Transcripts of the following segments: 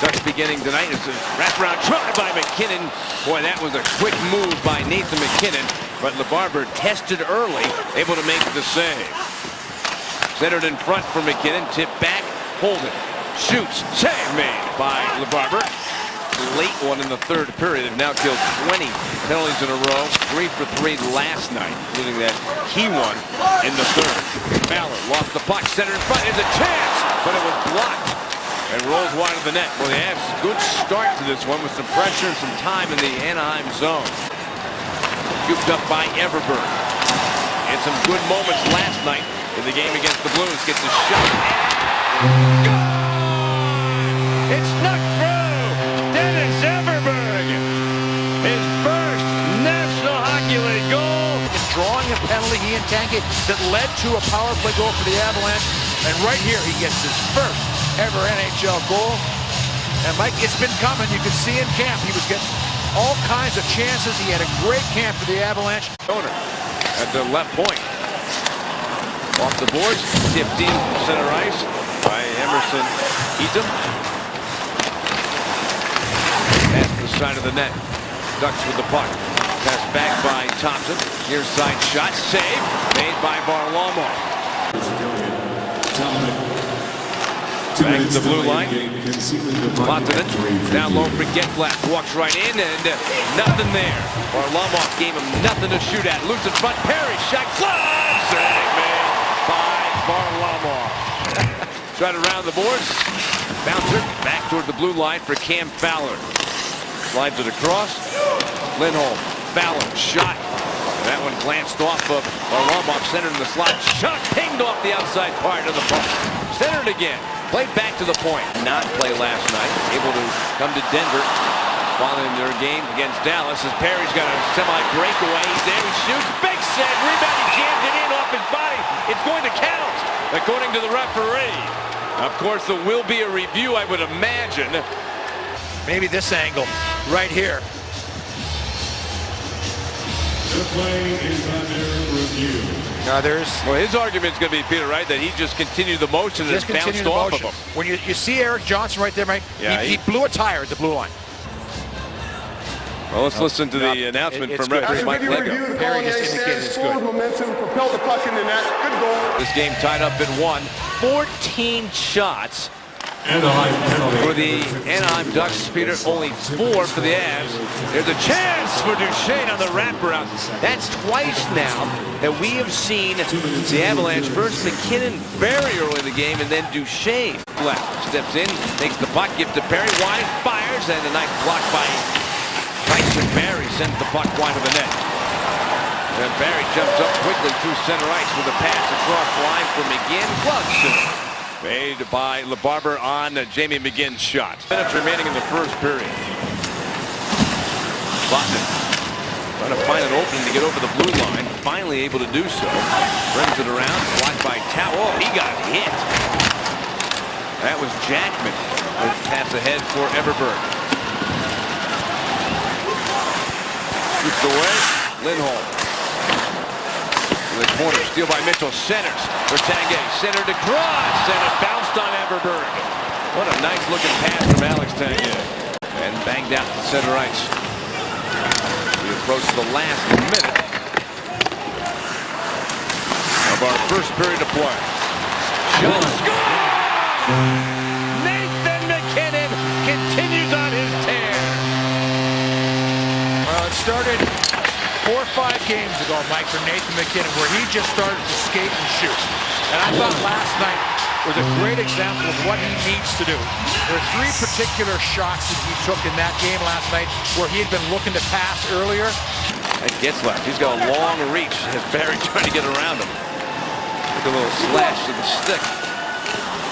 Ducks beginning tonight. It's a wraparound try by MacKinnon. Boy, that was a quick move by Nathan MacKinnon, but LaBarbera tested early, able to make the save. Centered in front for MacKinnon, tip back, Holden shoots, save made by LaBarbera. Late one in the third period. They've now killed 20 penalties in a row, 3 for 3 last night, including that key one in the third. Fowler lost the puck, center in front, there's a chance, but it was blocked and rolls wide of the net. Well, they have a good start to this one with some pressure and some time in the Anaheim zone. Scooped up by Everberg. And some good moments last night in the game against the Blues. Gets a shot and goal! It's snuck through! Dennis Everberg! His first National Hockey League goal! Drawing a penalty, he and Tanguay, that led to a power play goal for the Avalanche. And right here, he gets his first ever NHL goal. And Mike, it's been coming. You could see in camp, he was getting all kinds of chances. He had a great camp for the Avalanche. Owner at the left point. Off the boards, tipped in from center ice by Emerson Eatham. Pass to the side of the net. Ducks with the puck. Pass back by Thompson. Near side shot, save made by Varlamov. Back to the blue line. Lahtinen down low for Getzlaf. Walks right in and nothing there. Varlamov gave him nothing to shoot at. Loose in front. Perry shot. Glove! Save made by Varlamov. Tried around the boards. Bouncer back toward the blue line for Cam Fowler. Slides it across. Lindholm. Fowler. Shot. That one glanced off of Varlamov. Centered in the slot. Shot pinged off the outside part of the puck. Centered again. Played back to the point. Not play last night. Able to come to Denver following their game against Dallas as Perry's got a semi-breakaway. He's there. He shoots. Big save. Rebound. He jammed it in off his body. It's going to count, according to the referee. Of course, there will be a review, I would imagine. Maybe this angle right here. The play is under review. Well, his argument is going to be, Peter, right, that he just continued the motion and bounced off of him. When you see Erik Johnson right there, Mike, yeah, he blew a tire at the blue line. Well, let's listen to the announcement from referee Mike Lego. Perry just indicated it's good. Momentum, propel the puck in the net. Good goal. This game tied up at 1. 14 shots Anaheim penalty. for the Anaheim Ducks. Peter, only 4 for the Avs. There's a chance for Duchesne on the wraparound. That's twice now that we have seen the Avalanche. First MacKinnon very early in the game, and then Duchesne left. Steps in, takes the puck, gives to Perry, wide, fires, and a nice block by Tyson Barrie sends the puck wide of the net. And Barrie jumps up quickly through center ice with a pass across the line for McGinn. Clutch. Made by LaBarbera on Jamie McGinn's shot. Minutes remaining in the first period. Lahtinen trying to find an opening to get over the blue line. Finally able to do so. Brings it around. Blocked by Tao. Oh, he got hit. That was Jackman. Pass ahead for Everberg. Shoots away. Lindholm. In the corner, steal by Mitchell, centers for Tanguay, centered across, and it bounced on Everberg. What a nice looking pass from Alex Tanguay. And banged out to center ice. We approach the last minute of our first period of play. Shot, score! Nathan MacKinnon continues on his tear. Well, it started 4 or 5 games ago, Mike, for Nathan MacKinnon, where he just started to skate and shoot. And I thought last night was a great example of what he needs to do. There are 3 particular shots that he took in that game last night where he had been looking to pass earlier. That Getzlaf, he's got a long reach as Barrie trying to get around him. Look at a little slash to the stick.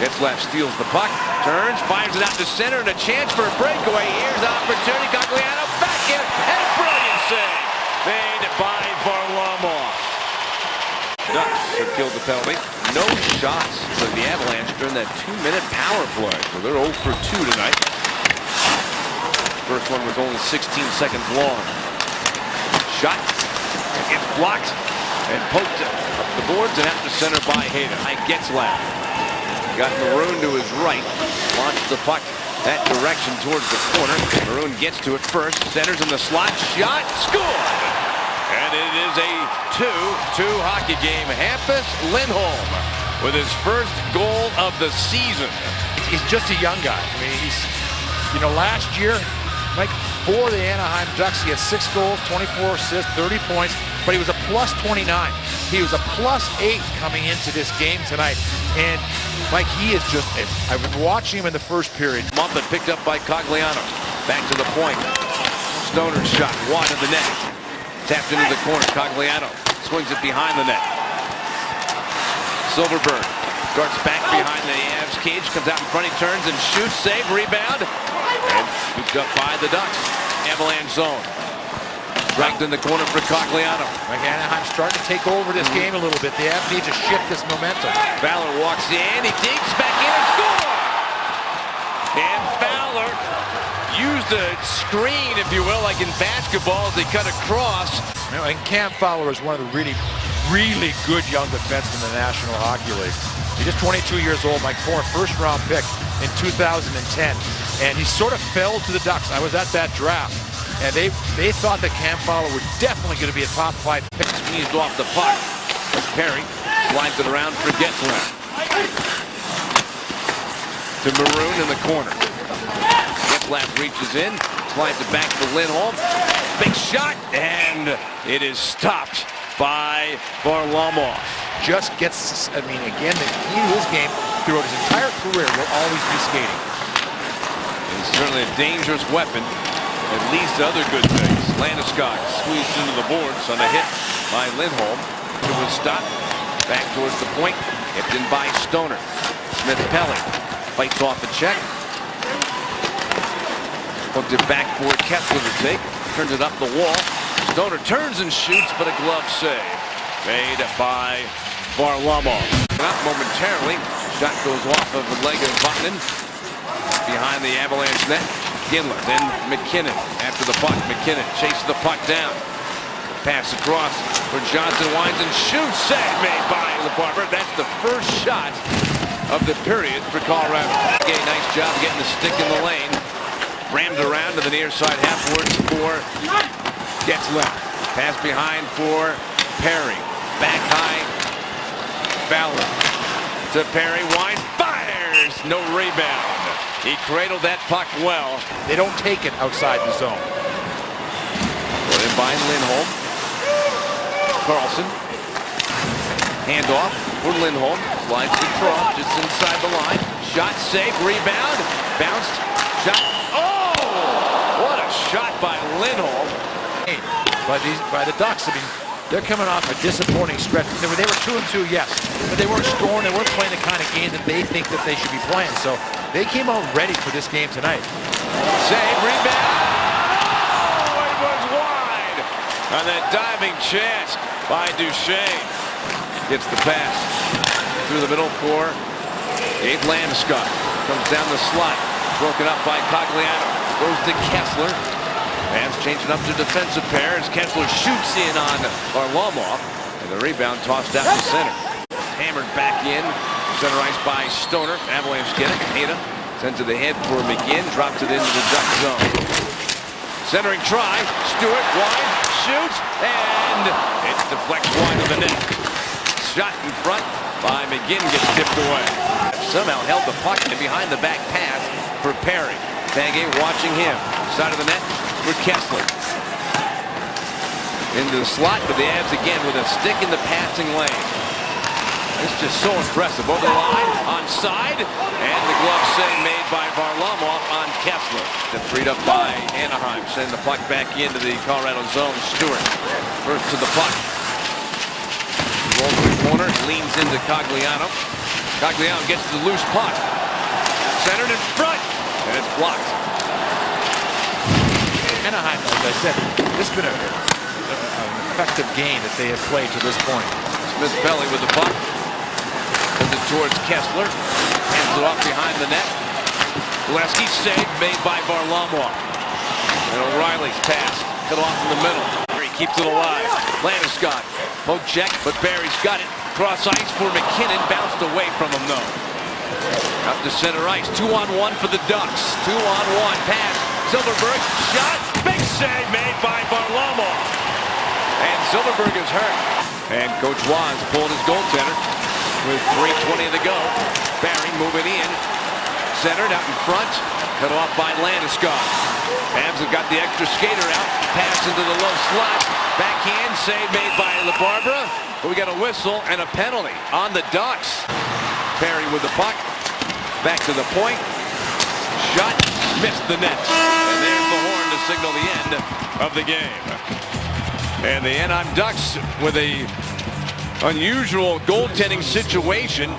Getzlaf steals the puck, turns, fires it out to center, and a chance for a breakaway. Here's the opportunity. Cogliano back in, and a brilliant save made by Varlamov. Ducks have killed the penalty. No shots for the Avalanche during that 2-minute power play. So they're 0 for 2 tonight. First one was only 16 seconds long. Shot. It's blocked and poked up the boards and out to center by Hayden. Getzlaf got Maroon to his right. Launched the puck that direction towards the corner. Maroon gets to it first. Centers in the slot. Shot. Score! And it is a 2-2 hockey game. Hampus Lindholm with his first goal of the season. He's just a young guy. I mean, he's, last year, Mike, for the Anaheim Ducks, he had 6 goals, 24 assists, 30 points, but he was a plus 29. He was a plus 8 coming into this game tonight. And Mike, he is just, I've been watching him in the first period. Mumpet picked up by Cogliano. Back to the point. Stoner's shot, wide of the net. Tapped into the corner. Cogliano swings it behind the net. Silverberg darts back behind the Avs cage, comes out in front, he turns and shoots, save, rebound, and scooped up by the Ducks. Avalanche zone. Dragged in the corner for Cogliano. Mike, Anaheim's starting to take over this game a little bit. The Avs need to shift this momentum. Fowler walks in, he digs back in and scores! And Fowler used a screen, if you will, like in basketball, as they cut across. And Cam Fowler is one of the really good young defensemen in the National Hockey League. He's just 22 years old, Mike, former first-round pick in 2010. And he sort of fell to the Ducks. I was at that draft. And they thought that Cam Fowler was definitely going to be a top 5 pick. Squeezed off the puck. Perry slides it around for Getzlaf. To Maroon in the corner. Getzlaf reaches in, slides it back to Lindholm. Big shot, and it is stopped by Varlamov. Just gets, again, the key to his game throughout his entire career will always be skating. It's certainly a dangerous weapon. At least other good things. Landeskog squeezed into the boards on a hit by Lindholm. It was stopped. Back towards the point. Kept in by Stoner. Smith-Pelly fights off a check. Hooked it back for Kessler to take. Turns it up the wall. Stoner turns and shoots, but a glove save made by Varlamov. Up momentarily. Shot goes off of the leg of Vatanen. Behind the Avalanche net. Ginler, then McKinnon. After the puck, McKinnon chases the puck down. Pass across for Johnson, winds and shoots. Save made by LeBarber. That's the first shot of the period for Colorado. Okay, nice job getting the stick in the lane. Rammed around to the near side halfwards for Getzlaf. Pass behind for Perry. Back high. Fowler to Perry. Wide fires. No rebound. He cradled that puck well. They don't take it outside the zone. Put in by Lindholm. Carlson. Handoff for Lindholm. Slides the draw just inside the line. Shot, save, rebound. Bounced. Shot. Oh! What a shot by Lindholm. By the Ducks, I mean, they're coming off a disappointing stretch. They were 2-2, yes, but they weren't scoring. They weren't playing the kind of game that they think that they should be playing. So they came out ready for this game tonight. Save, rebound. Oh, it was wide on that diving chance by Duchesne. Gets the pass through the middle for Gabe Landeskog. Comes down the slot, broken up by Cogliano. Goes to Kessler. Fans changing up to defensive pair as Kessler shoots in on Varlamov. And the rebound tossed out to center. Hammered back in. Center ice by Stoner. Avalanche get it. Ada sends to the head for McGinn. Drops it into the Duck zone. Centering try. Stewart wide. Shoots. And it deflects wide of the net. Shot in front by McGinn. Gets tipped away. Somehow held the puck behind the back pass for Perry. Tanguay watching him. Side of the net for Kessler. Into the slot, but the Avs again with a stick in the passing lane. It's just so impressive. Over the line, onside, and the glove save made by Varlamov on Kessler. Then freed up by Anaheim. Send the puck back into the Colorado zone. Stewart first to the puck. Rolls to the corner, leans into Cogliano. Cogliano gets the loose puck. Centered in front, and it's blocked. Anaheim, as I said, this has been an effective game that they have played to this point. Smith-Pelly with the puck. Sends it towards Kessler. Hands it off behind the net. Gillespie save made by Varlamov. And O'Reilly's pass cut off in the middle. He keeps it alive. Landeskog. Poke check, but Barry's got it. Cross ice for McKinnon. Bounced away from him, though. Up to center ice. 2-on-1 for the Ducks. 2-on-1. Pass. Silverberg. Shot. Big save made by Varlamov. And Silverberg is hurt. And Coach Waz pulled his goaltender with 3:20 to go. Barry moving in. Centered out in front. Cut off by Landeskog. Habs have got the extra skater out. Pass into the low slot. Backhand save made by LaBarbera. But we got a whistle and a penalty on the Ducks. Barry with the puck. Back to the point. Shot. Missed the net. And there's the horn to signal the end of the game. And the Anaheim Ducks with a unusual goaltending situation.